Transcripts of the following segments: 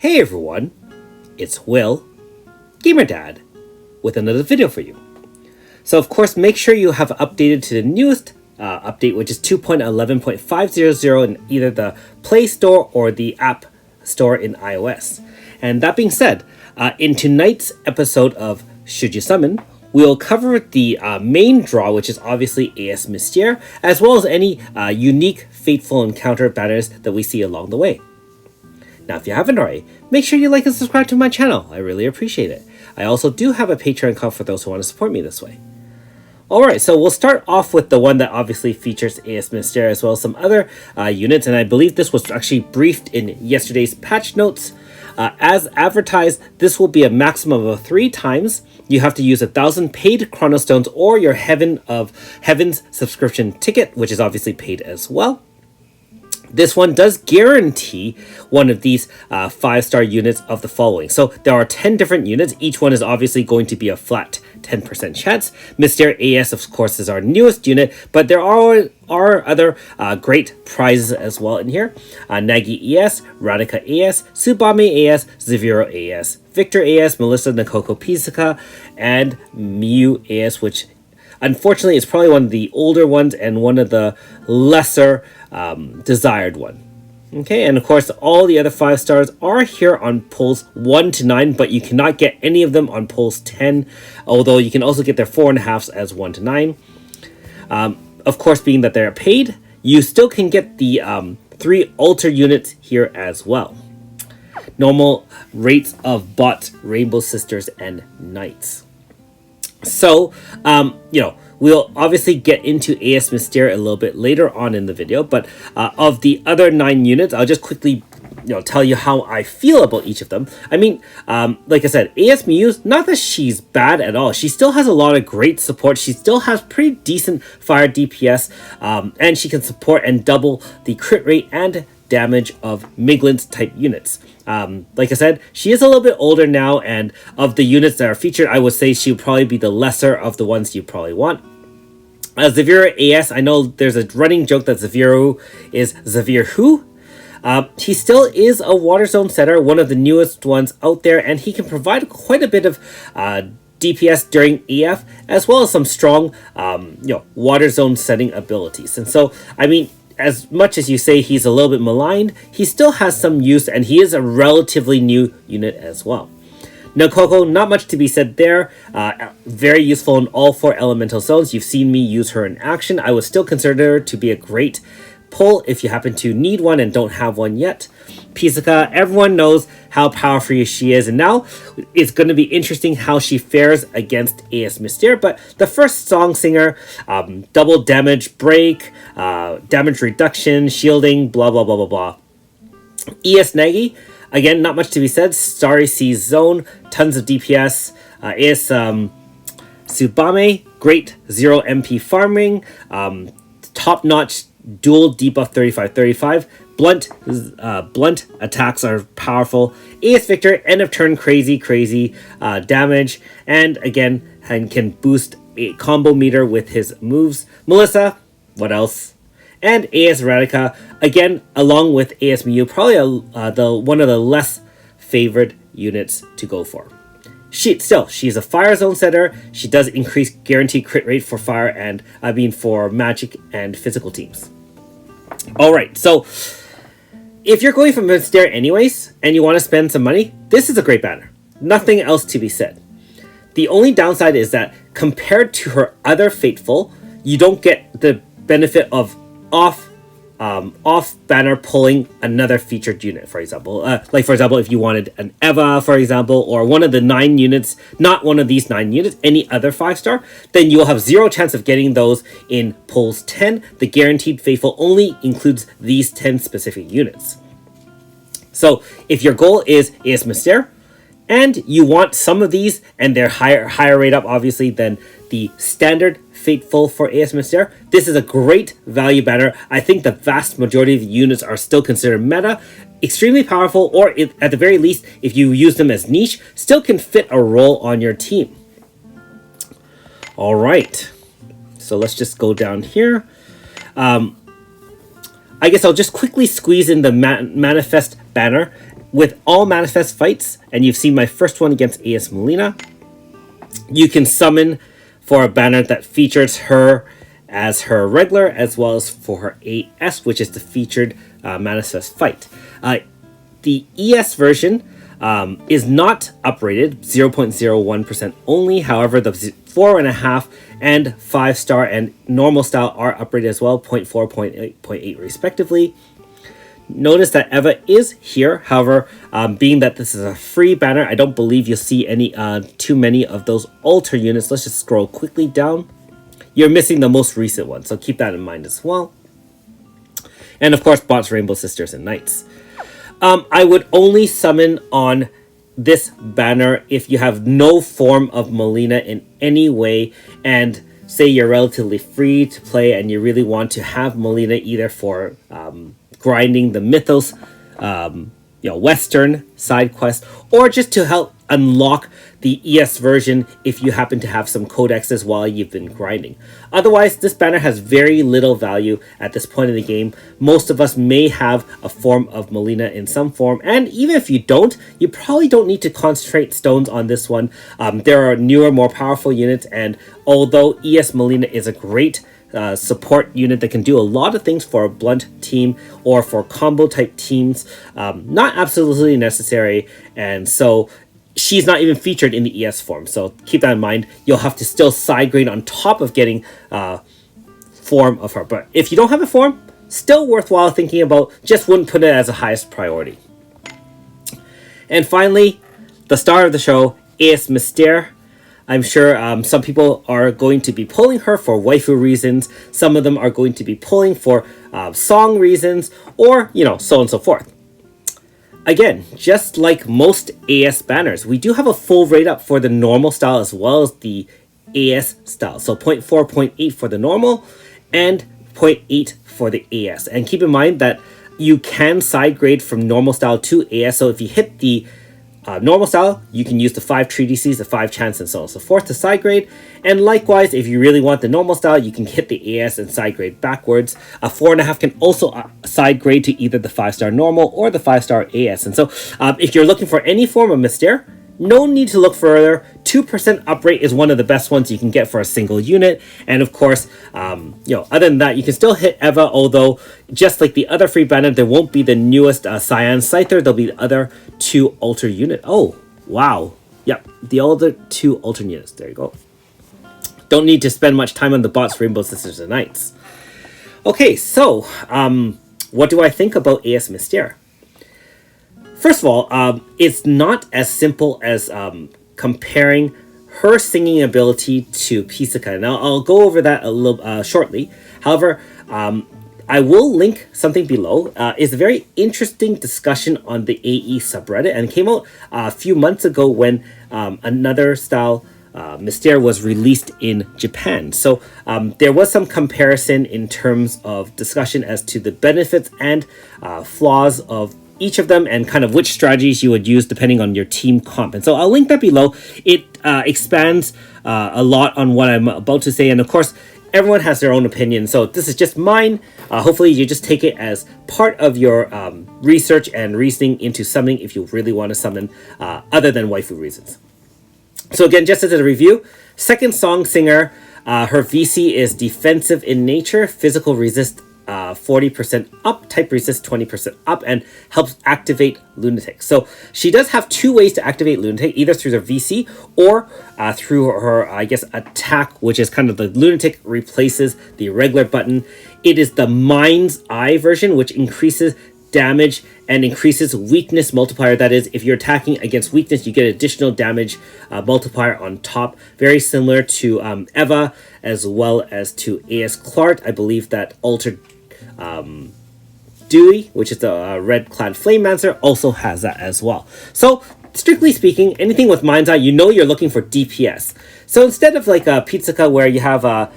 Hey everyone, it's Will, Gamer Dad, with another video for you. So of course, make sure you have updated to the newest update, which is 2.11.500 in either the Play Store or the App Store in iOS. And that being said, in tonight's episode of Should You Summon, we'll cover the main draw, which is obviously AS Mistrare, as well as any unique Fateful encounter banners that we see along the way. Now, if you haven't already, make sure you like and subscribe to my channel. I really appreciate it. I also do have a Patreon account for those who want to support me this way. Alright, so we'll start off with the one that obviously features AS Mistrare as well as some other units, and I believe this was actually briefed in yesterday's patch notes. As advertised, this will be a maximum of 3 times. You have to use 1,000 paid chronostones or your Heaven's subscription ticket, which is obviously paid as well. This one does guarantee one of these 5-star units of the following. So there are 10 different units. Each one is obviously going to be a flat 10% chance. Mistrare AS, of course, is our newest unit, but there are other great prizes as well in here. Nagi AS, Radika AS, Tsubame AS, Zeviro AS, Victor AS, Melissa Nakoko Pizaka, and Miu AS, which unfortunately is probably one of the older ones and one of the lesser desired one. Okay, and of course all the other 5 stars are here on polls 1 to 9, but you cannot get any of them on polls 10, although you can also get their 4.5s as 1 to 9. Of course, being that they're paid, you still can get the 3 altar units here as well. Normal rates of bots, Rainbow Sisters, and Knights. So, we'll obviously get into AS Mistrare a little bit later on in the video, but of the other 9 units, I'll just quickly tell you how I feel about each of them. I mean, like I said, AS Miu, not that she's bad at all. She still has a lot of great support. She still has pretty decent fire DPS, and she can support and double the crit rate and damage of Miglins type units. Like I said, she is a little bit older now, and of the units that are featured, I would say she would probably be the lesser of the ones you probably want. Zeviro AS, I know there's a running joke that Zeviro is Zevir who? He still is a water zone setter, one of the newest ones out there, and he can provide quite a bit of DPS during EF, as well as some strong water zone setting abilities. And so, I mean, as much as you say he's a little bit maligned, he still has some use, and he is a relatively new unit as well. Nakoko, not much to be said there. Very useful in all 4 elemental zones. You've seen me use her in action. I would still consider her to be a great pull if you happen to need one and don't have one yet. Pizaka, everyone knows how powerful she is, and now it's going to be interesting how she fares against AS Mistrare. But the first song singer, double damage break, damage reduction, shielding, blah blah blah blah blah. ES Nagi, again, not much to be said. Starry Seas Zone, tons of DPS. AS Tsubame, great 0 MP farming, top-notch dual debuff 35-35. Blunt attacks are powerful. AS Victor, end of turn crazy damage, and again can boost a combo meter with his moves. Melissa, what else? And AS Radika, again, along with AS Miu, probably one of the less favored units to go for. She's a fire zone setter. She does increase guaranteed crit rate for fire and for magic and physical teams. Alright, so if you're going for Mistrare anyways, and you want to spend some money, this is a great banner. Nothing else to be said. The only downside is that compared to her other Fateful, you don't get the benefit of off banner pulling another featured unit, for example. Like for example, if you wanted an Eva, for example, or one of the 9 units, not one of these 9 units, any other 5-star, then you'll have 0 chance of getting those in polls 10. The guaranteed Fateful only includes these 10 specific units. So if your goal is AS Mistrare, and you want some of these, and they're higher rate up obviously than the standard Fateful for AS Mistrare, this is a great value banner. I think the vast majority of units are still considered meta, extremely powerful, or at the very least, if you use them as niche, still can fit a role on your team. Alright, so let's just go down here. I guess I'll just quickly squeeze in the manifest banner with all manifest fights, and you've seen my first one against AS Melina, you can summon for a banner that features her as her regular, as well as for her AS, which is the featured manifest fight. The ES version is not uprated, 0.01% only. However, the 4.5 and 5-star and normal style are uprated as well, 0.4, 0.8 respectively. Notice that Eva is here. However, being that this is a free banner, I don't believe you'll see any too many of those altar units. Let's just scroll quickly down. You're missing the most recent one, so keep that in mind as well. And of course, bots, Rainbow Sisters, and Knights. I would only summon on this banner if you have no form of Melina in any way, and say you're relatively free to play and you really want to have Melina either for grinding the Mythos, Western side quest, or just to help unlock the ES version if you happen to have some codexes while you've been grinding. Otherwise, this banner has very little value at this point in the game. Most of us may have a form of Melina in some form, and even if you don't, you probably don't need to concentrate stones on this one. There are newer, more powerful units, and although ES Melina is a great support unit that can do a lot of things for a blunt team or for combo type teams, not absolutely necessary, and so she's not even featured in the ES form. So keep that in mind. You'll have to still side grade on top of getting form of her. But if you don't have a form, still worthwhile thinking about. Just wouldn't put it as a highest priority. And finally, the star of the show is Mistrare. I'm sure some people are going to be pulling her for waifu reasons. Some of them are going to be pulling for song reasons, or, so on and so forth. Again, just like most AS banners, we do have a full rate up for the normal style as well as the AS style. So 0.4, 0.8 for the normal and 0.8 for the AS. And keep in mind that you can side grade from normal style to AS. So if you hit the normal style, you can use the 5 treatises, the 5 chants, and so on and so forth to side grade. And likewise, if you really want the normal style, you can hit the AS and side grade backwards. A 4.5 can also side grade to either the 5-star normal or the 5-star AS. And so if you're looking for any form of Mistrare, no need to look further. 2% uprate is one of the best ones you can get for a single unit. And of course, other than that, you can still hit Eva, although just like the other free banner, there won't be the newest Cyan Scyther. There'll be the other 2 altar unit. Oh, wow. Yep, the other 2 altar units. There you go. Don't need to spend much time on the bots, Rainbow Sisters, and Knights. Okay, so what do I think about AS Mistrare? First of all, it's not as simple as comparing her singing ability to Pizzica. Now, I'll go over that a little shortly. However, I will link something below. It's a very interesting discussion on the AE subreddit, and it came out a few months ago when another style Mistrare was released in Japan. So there was some comparison in terms of discussion as to the benefits and flaws of each of them and kind of which strategies you would use depending on your team comp. And so I'll link that below. It expands a lot on what I'm about to say. And of course, everyone has their own opinion. So this is just mine. Hopefully you just take it as part of your research and reasoning into summoning if you really want to summon other than waifu reasons. So again, just as a review, second song singer, her VC is defensive in nature, physical resist 40% up, type resist 20% up, and helps activate Lunatic. So she does have 2 ways to activate Lunatic, either through her VC or through her, attack, which is kind of the Lunatic replaces the regular button. It is the Mind's Eye version, which increases damage and increases weakness multiplier. That is, if you're attacking against weakness, you get additional damage multiplier on top. Very similar to Eva as well as to AS Clark. I believe that altered Dewey, which is the red clad Flamemancer, also has that as well. So strictly speaking, anything with Mind's Eye, you're looking for DPS. So instead of like Pizzica where you have a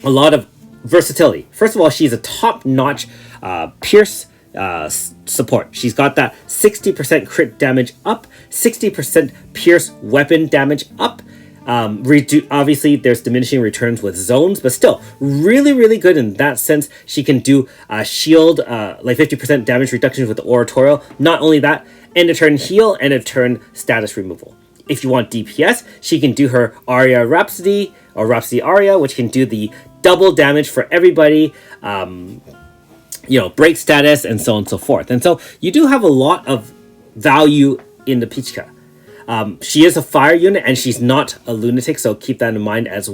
lot of versatility. First of all, she's a top-notch Pierce support. She's got that 60% crit damage up, 60% Pierce weapon damage up, Obviously, there's diminishing returns with zones, but still really, really good in that sense. She can do shield, like 50% damage reduction with the oratorial. Not only that, end of turn heal, end of turn status removal. If you want DPS, she can do her Aria Rhapsody or Rhapsody Aria, which can do the double damage for everybody. Break status and so on and so forth. And so you do have a lot of value in the Pichka. She is a fire unit and she's not a lunatic, so keep that in mind as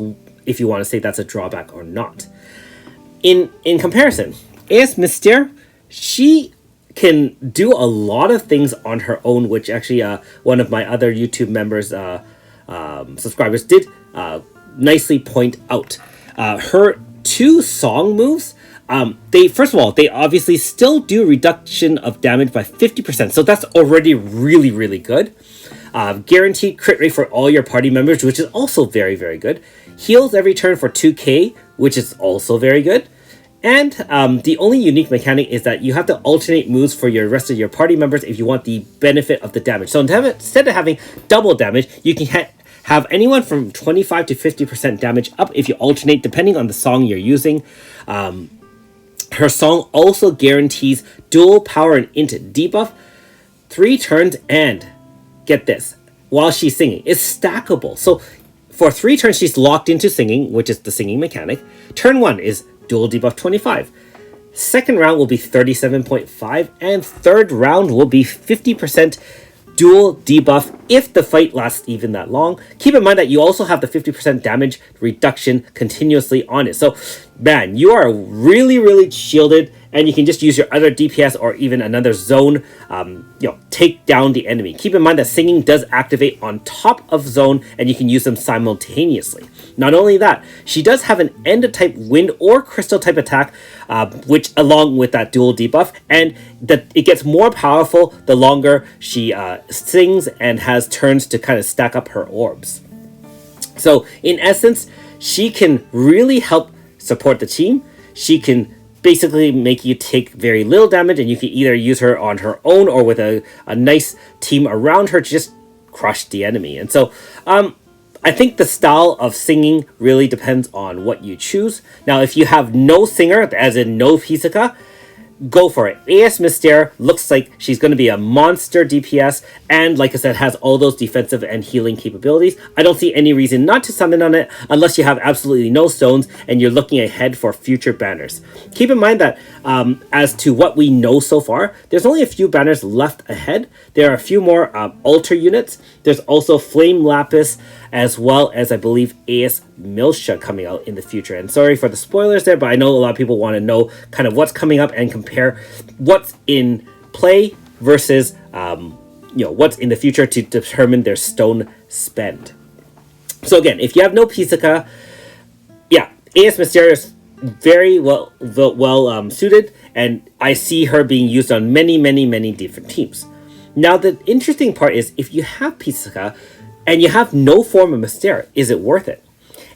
if you want to say that's a drawback or not. In comparison, AS Mistrare, she can do a lot of things on her own, which actually one of my other YouTube members, subscribers did nicely point out. Her 2 song moves, they obviously still do reduction of damage by 50%, so that's already really, really good. Guaranteed crit rate for all your party members, which is also very, very good. Heals every turn for 2k, which is also very good. And the only unique mechanic is that you have to alternate moves for your rest of your party members if you want the benefit of the damage. So instead of having double damage, you can have anyone from 25 to 50% damage up if you alternate depending on the song you're using. Her song also guarantees dual power and int debuff 3 turns, and get this, while she's singing, it's stackable. So for 3 turns she's locked into singing, which is the singing mechanic. Turn 1 is dual debuff 25. Second round will be 37.5, and third round will be 50% dual debuff if the fight lasts even that long. Keep in mind that you also have the 50% damage reduction continuously on it. So, man, you are really, really shielded, and you can just use your other DPS or even another zone, take down the enemy. Keep in mind that singing does activate on top of zone, and you can use them simultaneously. Not only that, she does have an end type wind or crystal type attack, which along with that dual debuff, and it gets more powerful the longer she sings and has turns to kind of stack up her orbs. So in essence, she can really help support the team. She can basically make you take very little damage, and you can either use her on her own or with a nice team around her to just crush the enemy. And so I think the style of singing really depends on what you choose. Now, if you have no singer, as in no Pisaka, go for it. AS Mistrare looks like she's going to be a monster DPS, and like I said, has all those defensive and healing capabilities. I don't see any reason not to summon on it unless you have absolutely no stones and you're looking ahead for future banners. Keep in mind that as to what we know so far, there's only a few banners left ahead. There are a few more altar units. There's also Flame Lapis, as well as I believe AS Milsha coming out in the future. And sorry for the spoilers there, but I know a lot of people want to know kind of what's coming up and compare what's in play versus what's in the future to determine their stone spend. So again, if you have no Pisaka, AS Mistrare is very well suited, and I see her being used on many different teams. Now the interesting part is, if you have Pisaka and you have no form of Mistrare, is it worth it?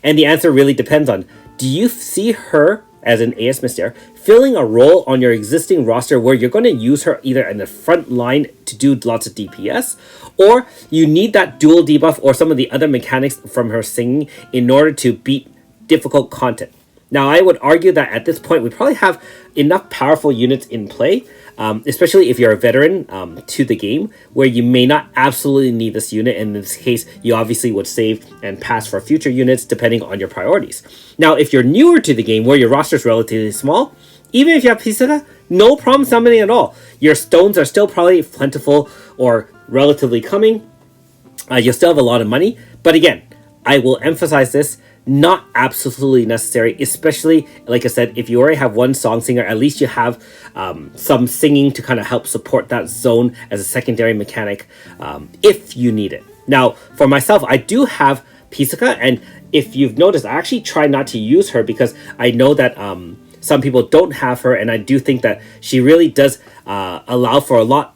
And the answer really depends on, do you see her as an AS Mistrare filling a role on your existing roster where you're going to use her either in the front line to do lots of DPS, or you need that dual debuff or some of the other mechanics from her singing in order to beat difficult content. Now, I would argue that at this point we probably have enough powerful units in play, especially if you're a veteran to the game, where you may not absolutely need this unit. In this case, you obviously would save and pass for future units depending on your priorities. Now, if you're newer to the game, where your roster is relatively small, even if you have Pisaka, no problem summoning at all. Your stones are still probably plentiful or relatively coming. You'll still have a lot of money. But again, I will emphasize this, not absolutely necessary, especially, like I said, if you already have one song singer, at least you have some singing to kind of help support that zone as a secondary mechanic if you need it. Now, for myself, I do have Pisaka, and if you've noticed, I actually try not to use her because I know that some people don't have her, and I do think that she really does allow for a lot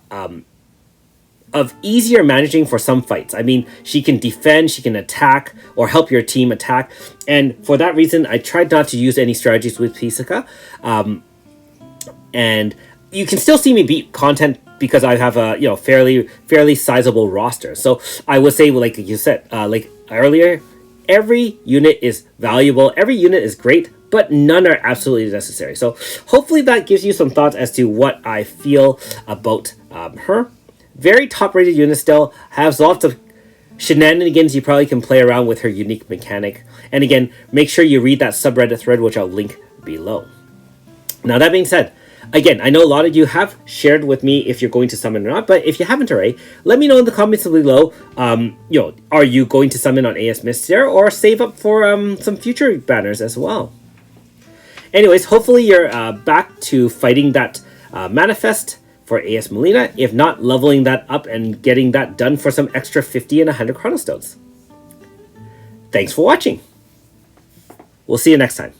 of easier managing for some fights. I mean, she can defend, she can attack, or help your team attack. And for that reason, I tried not to use any strategies with Pisaka. And you can still see me beat content because I have a fairly sizable roster. So I would say, like you said, like earlier, every unit is valuable, every unit is great, but none are absolutely necessary. So hopefully that gives you some thoughts as to what I feel about her. Very top rated unit still, has lots of shenanigans you probably can play around with her unique mechanic. And again, make sure you read that subreddit thread, which I'll link below. Now that being said, again, I know a lot of you have shared with me if you're going to summon or not, but if you haven't already, let me know in the comments below, are you going to summon on AS Mistrare or save up for some future banners as well? Anyways, hopefully you're back to fighting that manifest for AS Melina, if not leveling that up and getting that done for some extra 50 and 100 Chronostones. Thanks for watching. We'll see you next time.